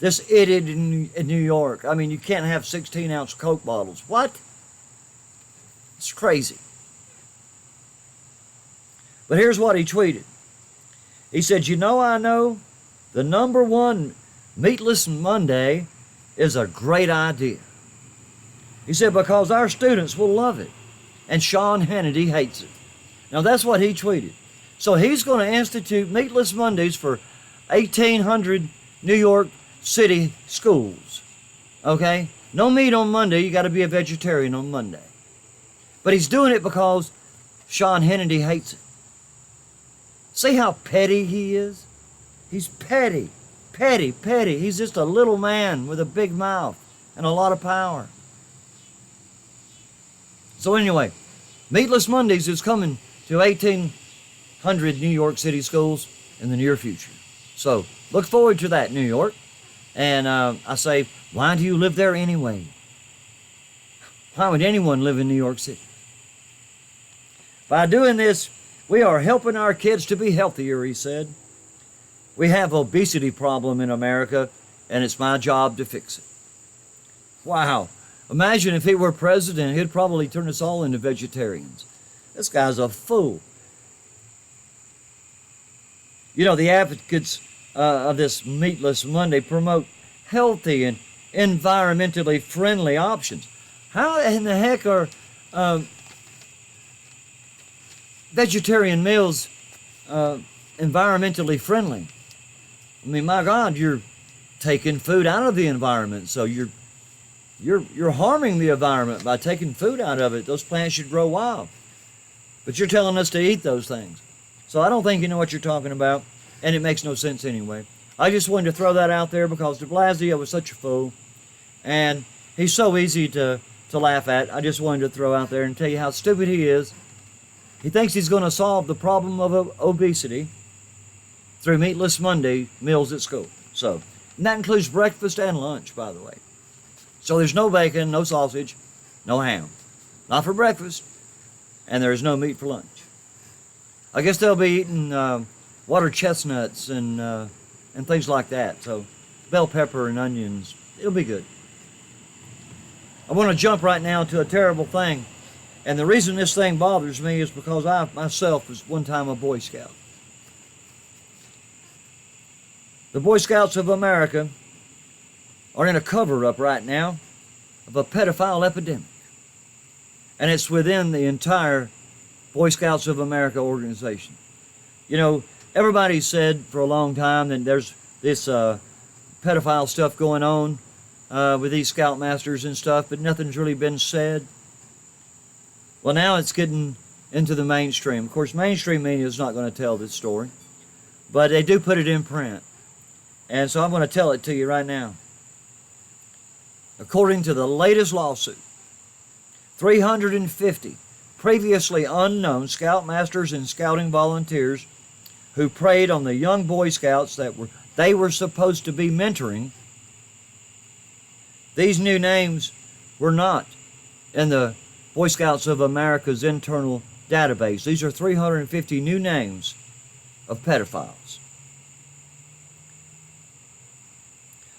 This idiot in New York, I mean, you can't have 16-ounce Coke bottles. What? It's crazy. But here's what he tweeted. He said, "You know, I know the #1 Meatless Monday is a great idea." He said, "Because our students will love it. And Sean Hannity hates it." Now, that's what he tweeted. So he's going to institute Meatless Mondays for 1,800 New York City schools. Okay? No meat on Monday. You got to be a vegetarian on Monday. But he's doing it because Sean Hannity hates it. See how petty he is? He's petty. Petty. He's just a little man with a big mouth and a lot of power. So anyway, Meatless Mondays is coming to 1,800 New York City schools in the near future. So look forward to that, New York. And I say, why do you live there anyway? Why would anyone live in New York City? By doing this, we are helping our kids to be healthier, he said. We have obesity problem in America, and it's my job to fix it. Wow. Imagine if he were president, he'd probably turn us all into vegetarians. This guy's a fool. You know, the advocates of this Meatless Monday promote healthy and environmentally friendly options. How in the heck are vegetarian meals environmentally friendly? I mean, my God, you're taking food out of the environment, so you're harming the environment by taking food out of it. Those plants should grow wild, but you're telling us to eat those things. So I don't think you know what you're talking about, and it makes no sense anyway. I just wanted to throw that out there because de Blasio was such a fool, and he's so easy to laugh at. I just wanted to throw out there and tell you how stupid he is. He thinks he's going to solve the problem of obesity through Meatless Monday meals at school. So, and that includes breakfast and lunch, by the way. So there's no bacon, no sausage, no ham. Not for breakfast, and there's no meat for lunch. I guess they'll be eating water chestnuts and things like that. So bell pepper and onions. It'll be good. I want to jump right now to a terrible thing. And the reason this thing bothers me is because I myself was one time a Boy Scout. The Boy Scouts of America are in a cover-up right now of a pedophile epidemic. And it's within the entire Boy Scouts of America organization. You know, everybody said for a long time that there's this pedophile stuff going on with these scoutmasters and stuff, but nothing's really been said. Well, now it's getting into the mainstream. Of course, mainstream media is not going to tell this story, but they do put it in print. And so I'm going to tell it to you right now. According to the latest lawsuit, 350 previously unknown scoutmasters and scouting volunteers who preyed on the young Boy Scouts that they were supposed to be mentoring. These new names were not in the Boy Scouts of America's internal database. These are 350 new names of pedophiles.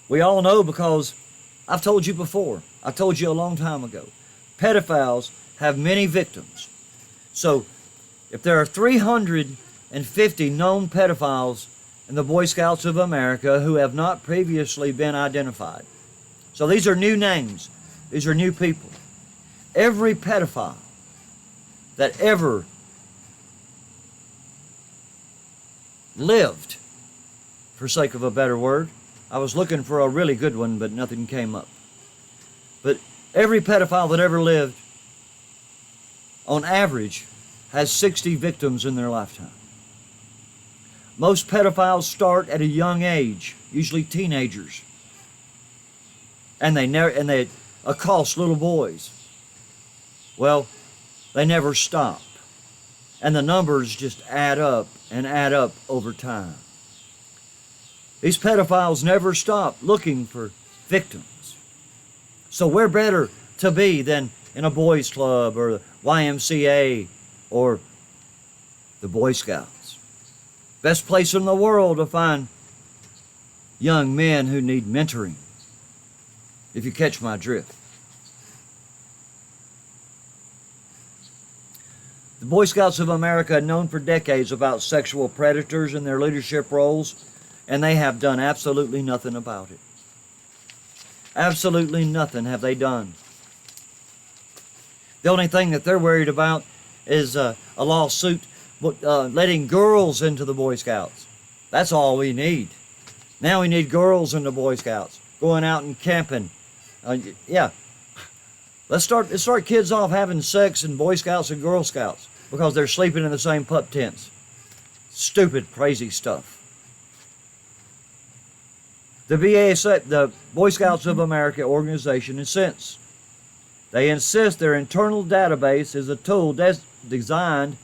We all know because I've told you before. I told you a long time ago. Pedophiles have many victims. So if there are 350 known pedophiles in the Boy Scouts of America who have not previously been identified. So these are new names. These are new people. Every pedophile that ever lived, for sake of a better word. I was looking for a really good one, but nothing came up. But every pedophile that ever lived, on average, has 60 victims in their lifetime. Most pedophiles start at a young age, usually teenagers, and they accost little boys. Well, they never stop, and the numbers just add up and add up over time. These pedophiles never stop looking for victims. So where better to be than in a boys' club or the YMCA or the Boy Scouts? Best place in the world to find young men who need mentoring, if you catch my drift. The Boy Scouts of America are known for decades about sexual predators and their leadership roles, and they have done absolutely nothing about it. Absolutely nothing have they done. The only thing that they're worried about is a lawsuit letting girls into the Boy Scouts. That's all we need. Now we need girls in the Boy Scouts, going out and camping. Yeah, let's start kids off having sex in Boy Scouts and Girl Scouts because they're sleeping in the same pup tents. Stupid, crazy stuff. The Boy Scouts of America organization, and since They insist their internal database is a tool designed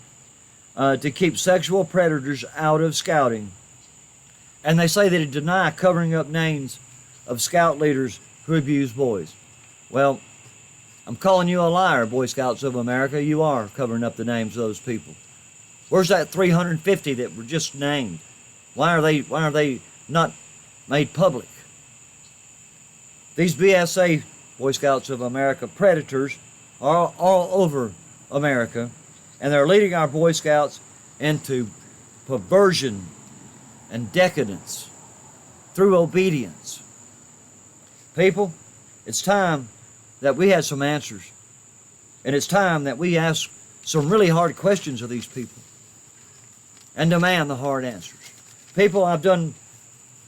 to keep sexual predators out of scouting. And they say they deny covering up names of scout leaders who abuse boys. Well, I'm calling you a liar, Boy Scouts of America. You are covering up the names of those people. Where's that 350 that were just named? Why are they not made public? These BSA, Boy Scouts of America, predators are all over America, and they're leading our Boy Scouts into perversion and decadence through obedience. People, it's time that we had some answers. And it's time that we ask some really hard questions of these people and demand the hard answers. People, I've done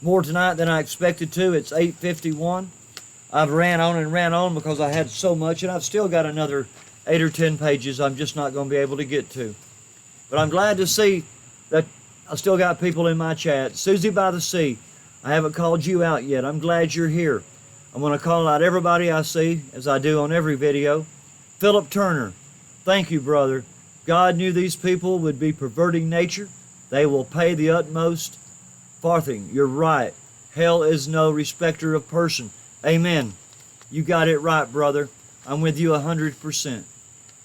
more tonight than I expected to. It's 8:51. I've ran on because I had so much, and I've still got another 8 or 10 pages I'm just not going to be able to get to. But I'm glad to see that I still got people in my chat. Susie by the Sea, I haven't called you out yet. I'm glad you're here. I'm going to call out everybody I see, as I do on every video. Philip Turner, thank you, brother. God knew these people would be perverting nature. They will pay the utmost farthing. You're right. Hell is no respecter of person. Amen. You got it right, brother. I'm with you 100%.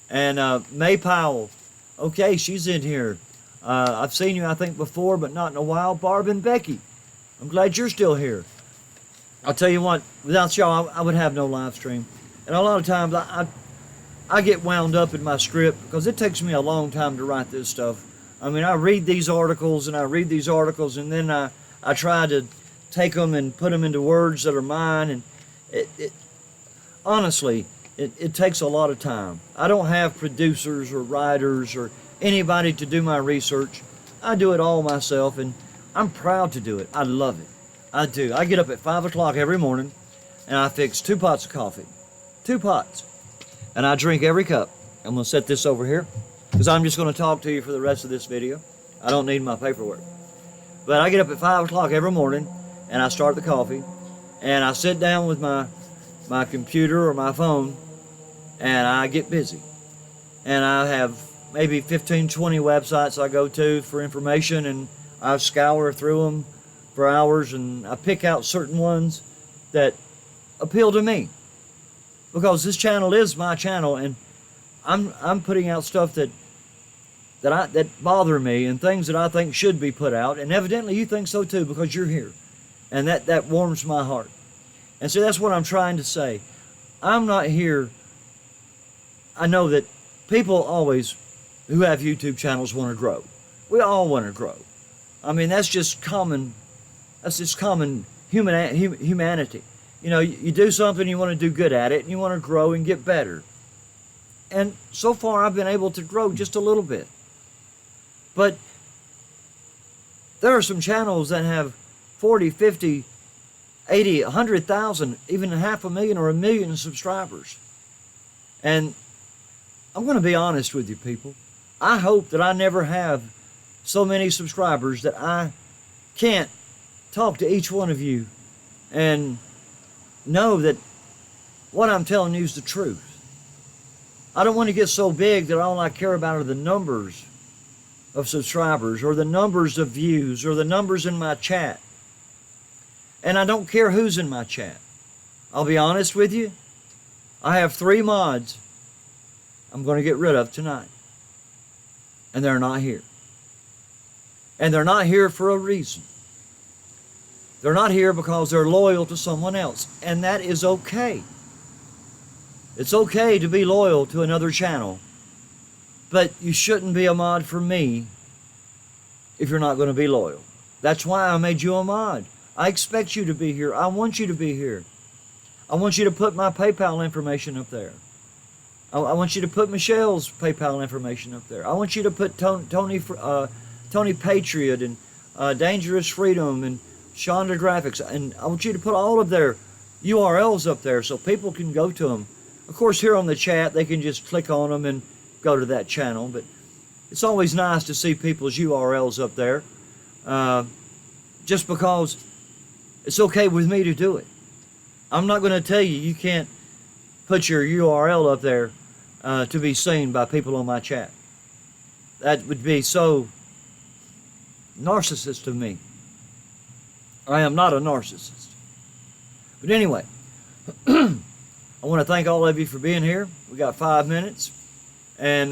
And May Powell, okay, she's in here. I've seen you, I think, before, but not in a while. Barb and Becky, I'm glad you're still here. I'll tell you what, without y'all, I would have no live stream. And a lot of times, I get wound up in my script because it takes me a long time to write this stuff. I mean, I read these articles, and then I try to take them and put them into words that are mine. And honestly, it takes a lot of time. I don't have producers or writers or anybody to do my research. I do it all myself, and I'm proud to do it. I love it. I do. I get up at 5 o'clock every morning, and I fix 2 pots of coffee. 2 pots. And I drink every cup. I'm going to set this over here, because I'm just going to talk to you for the rest of this video. I don't need my paperwork. But I get up at 5 o'clock every morning, and I start the coffee, and I sit down with my computer or my phone, and I get busy. And I have maybe 15, 20 websites I go to for information, and I scour through them for hours, and I pick out certain ones that appeal to me, because this channel is my channel, and I'm putting out stuff that bother me and things that I think should be put out, and evidently you think so too, because you're here, and that warms my heart. And so that's what I'm trying to say. I'm not here. I know that people always who have YouTube channels want to grow. We all want to grow. I mean, that's just common. That's just common humanity. You know, you do something, you want to do good at it, and you want to grow and get better. And so far, I've been able to grow just a little bit. But there are some channels that have 40, 50, 80, 100,000, even 500,000 or 1 million subscribers. And I'm going to be honest with you, people. I hope that I never have so many subscribers that I can't talk to each one of you and know that what I'm telling you is the truth. I don't want to get so big that all I care about are the numbers of subscribers or the numbers of views or the numbers in my chat. And I don't care who's in my chat. I'll be honest with you. I have 3 mods I'm going to get rid of tonight. And they're not here. And they're not here for a reason. They're not here because they're loyal to someone else. And that is okay. It's okay to be loyal to another channel. But you shouldn't be a mod for me if you're not going to be loyal. That's why I made you a mod. I expect you to be here. I want you to be here. I want you to put my PayPal information up there. I want you to put Michelle's PayPal information up there. I want you to put Tony Patriot and Dangerous Freedom and Shonda Graphics. And I want you to put all of their URLs up there so people can go to them. Of course, here on the chat, they can just click on them and go to that channel. But it's always nice to see people's URLs up there. Just because it's okay with me to do it. I'm not going to tell you you can't put your URL up there to be seen by people on my chat. That would be so narcissist of me. I am not a narcissist. But anyway, I want to thank all of you for being here. We got 5 minutes. And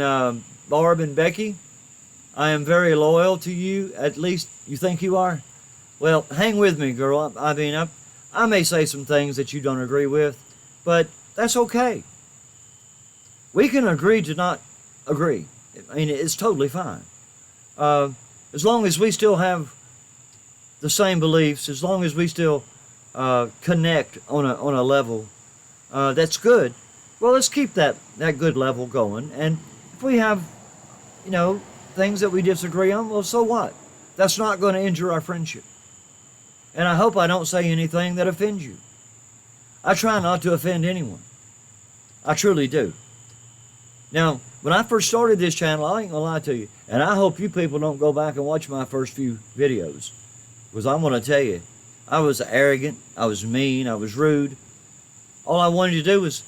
Barb and Becky, I am very loyal to you. At least you think you are? Well, hang with me, girl. I mean, I may say some things that you don't agree with, but that's okay. We can agree to not agree. I mean, it's totally fine. As long as we still have the same beliefs, as long as we still connect on a level that's good, well, let's keep that good level going. And if we have, things that we disagree on, well, so what? That's not going to injure our friendship. And I hope I don't say anything that offends you. I try not to offend anyone. I truly do. Now, when I first started this channel, I ain't gonna lie to you, and I hope you people don't go back and watch my first few videos, because I'm gonna tell you, I was arrogant, I was mean, I was rude. All I wanted to do was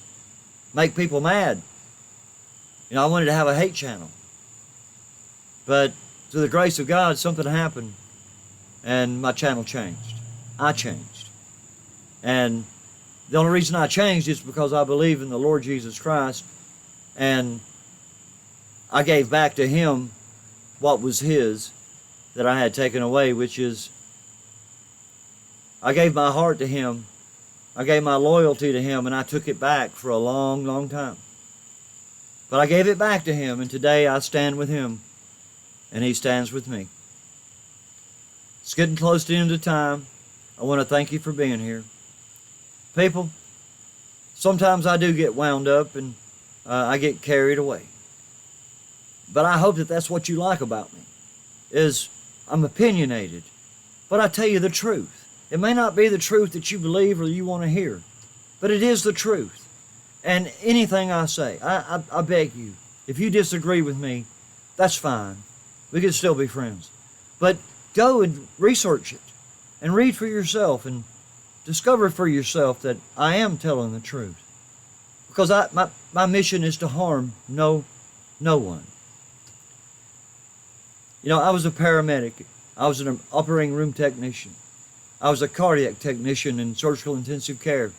make people mad. I wanted to have a hate channel. But through the grace of God, something happened, and my channel changed. I changed. And the only reason I changed is because I believe in the Lord Jesus Christ, and I gave back to Him what was His that I had taken away, which is I gave my heart to Him, I gave my loyalty to Him, and I took it back for a long, long time. But I gave it back to Him, and today I stand with Him, and He stands with me. It's getting close to the end of time. I want to thank you for being here. People, sometimes I do get wound up and I get carried away. But I hope that that's what you like about me, is I'm opinionated, but I tell you the truth. It may not be the truth that you believe or you want to hear, but it is the truth. And anything I say, I beg you, if you disagree with me, that's fine. We can still be friends. But go and research it and read for yourself and discover for yourself that I am telling the truth. Because my mission is to harm no one. I was a paramedic. I was an operating room technician. I was a cardiac technician in surgical intensive care.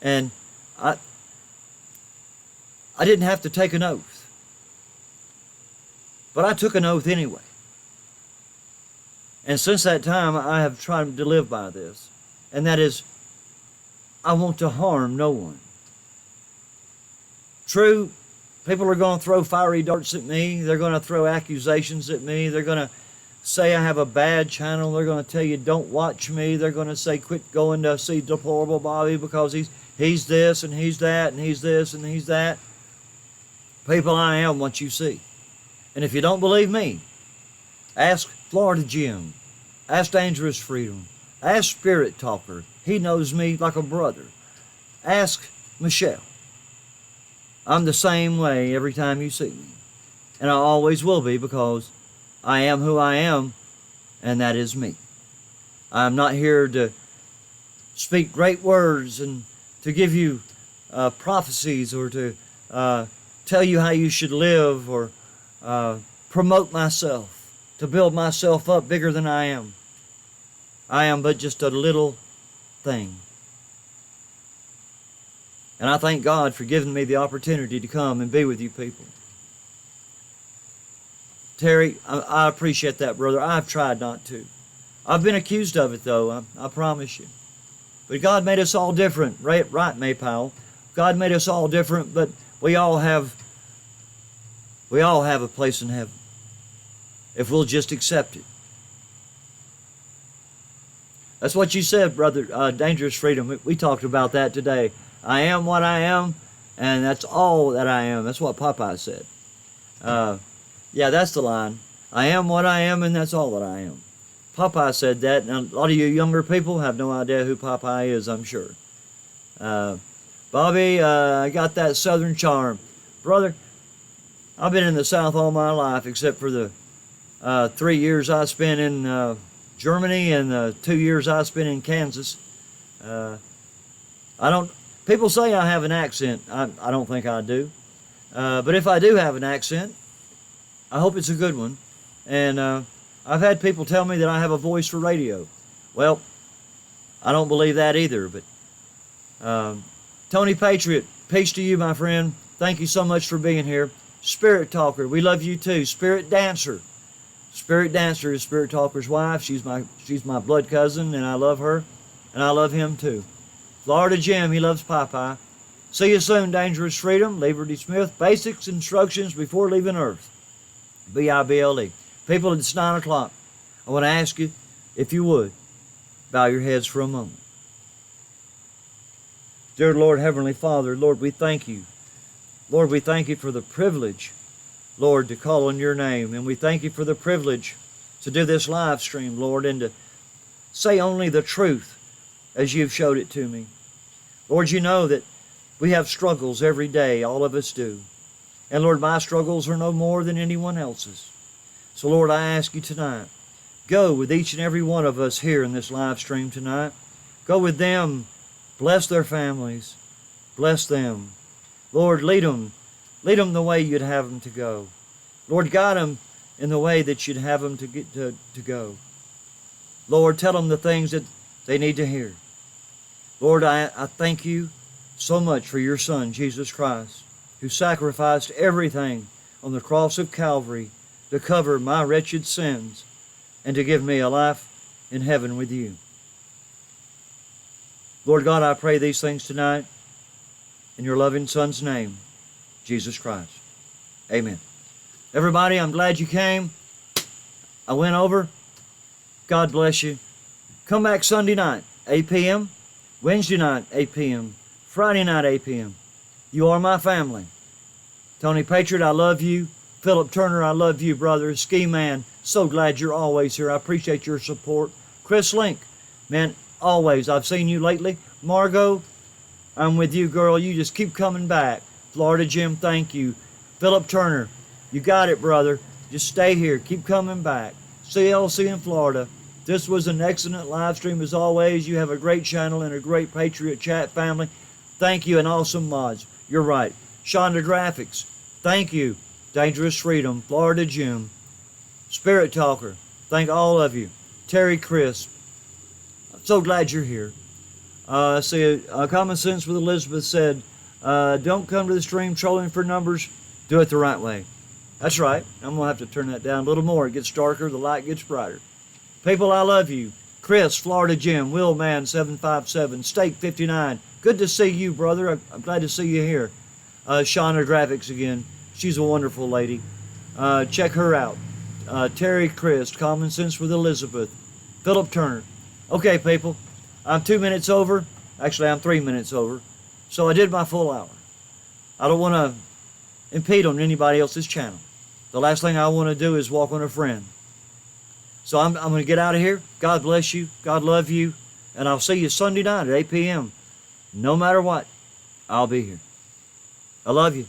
And I didn't have to take an oath. But I took an oath anyway. And since that time, I have tried to live by this. And that is, I want to harm no one. True, people are going to throw fiery darts at me. They're going to throw accusations at me. They're going to say I have a bad channel. They're going to tell you don't watch me. They're going to say quit going to see Deplorable Bobby because he's this and he's that and he's this and he's that. People, I am what you see. And if you don't believe me, ask Florida Jim. Ask Dangerous Freedom. Ask Spirit Talker. He knows me like a brother. Ask Michelle. I'm the same way every time you see me. And I always will be, because I am who I am, and that is me. I'm not here to speak great words and to give you prophecies or to tell you how you should live or promote myself, to build myself up bigger than I am. I am but just a little thing. And I thank God for giving me the opportunity to come and be with you people. Terry, I appreciate that, brother. I've tried not to. I've been accused of it, though, I promise you. But God made us all different, right, Maypowell? God made us all different, but we all have a place in heaven if we'll just accept it. That's what you said, brother. Dangerous Freedom. We talked about that today. I am what I am, and that's all that I am. That's what Popeye said. Yeah, that's the line. I am what I am, and that's all that I am. Popeye said that, and a lot of you younger people have no idea who Popeye is, I'm sure. Bobby, I got that southern charm. Brother, I've been in the South all my life, except for the 3 years I spent in Germany and the 2 years I spent in Kansas. People say I have an accent. I don't think I do. But if I do have an accent, I hope it's a good one. And I've had people tell me that I have a voice for radio. Well, I don't believe that either. But Tony Patriot, peace to you, my friend. Thank you so much for being here. Spirit Talker, we love you too. Spirit Dancer. Spirit Dancer is Spirit Talker's wife. She's my blood cousin, and I love her, and I love him too. Florida Jim, he loves Popeye. See you soon, Dangerous Freedom. Liberty Smith, basics instructions before leaving Earth. BIBLE. People, it's 9 o'clock. I want to ask you, if you would, bow your heads for a moment. Dear Lord, Heavenly Father, Lord, we thank you. Lord, we thank you for the privilege, Lord, to call on your name. And we thank you for the privilege to do this live stream, Lord, and to say only the truth as you've showed it to me. Lord, you know that we have struggles every day. All of us do. And Lord, my struggles are no more than anyone else's. So Lord, I ask you tonight, go with each and every one of us here in this live stream tonight. Go with them. Bless their families. Bless them. Lord, lead them the way you'd have them to go. Lord, guide them in the way that you'd have them to go. Lord, tell them the things that they need to hear. Lord, I thank you so much for your Son, Jesus Christ, who sacrificed everything on the cross of Calvary to cover my wretched sins and to give me a life in heaven with you. Lord God, I pray these things tonight in your loving Son's name, Jesus Christ. Amen. Everybody, I'm glad you came. I went over. God bless you. Come back Sunday night, 8 p.m., Wednesday night, 8 p.m., Friday night, 8 p.m. You are my family. Tony Patriot, I love you. Philip Turner, I love you, brother. Ski Man, so glad you're always here. I appreciate your support. Chris Link, man, always. I've seen you lately. Margot, I'm with you, girl. You just keep coming back. Florida Jim, thank you. Philip Turner, you got it, brother. Just stay here. Keep coming back. CLC in Florida. This was an excellent live stream as always. You have a great channel and a great Patriot Chat family. Thank you, and awesome mods. You're right. Shonda Graphics, thank you. Dangerous Freedom, Florida Jim, Spirit Talker, thank all of you. Terry Crisp, I'm so glad you're here. Common Sense with Elizabeth said, don't come to the stream trolling for numbers. Do it the right way. That's right. I'm going to have to turn that down a little more. It gets darker, the light gets brighter. People, I love you. Chris, Florida Jim, Willman757, Steak 59. Good to see you, brother. I'm glad to see you here. Shauna Graphics again. She's a wonderful lady. Check her out. Terry Christ, Common Sense with Elizabeth. Philip Turner. Okay, people. I'm 2 minutes over. Actually, I'm 3 minutes over. So I did my full hour. I don't want to impede on anybody else's channel. The last thing I want to do is walk on a friend. So I'm going to get out of here. God bless you. God love you. And I'll see you Sunday night at 8 p.m. No matter what, I'll be here. I love you.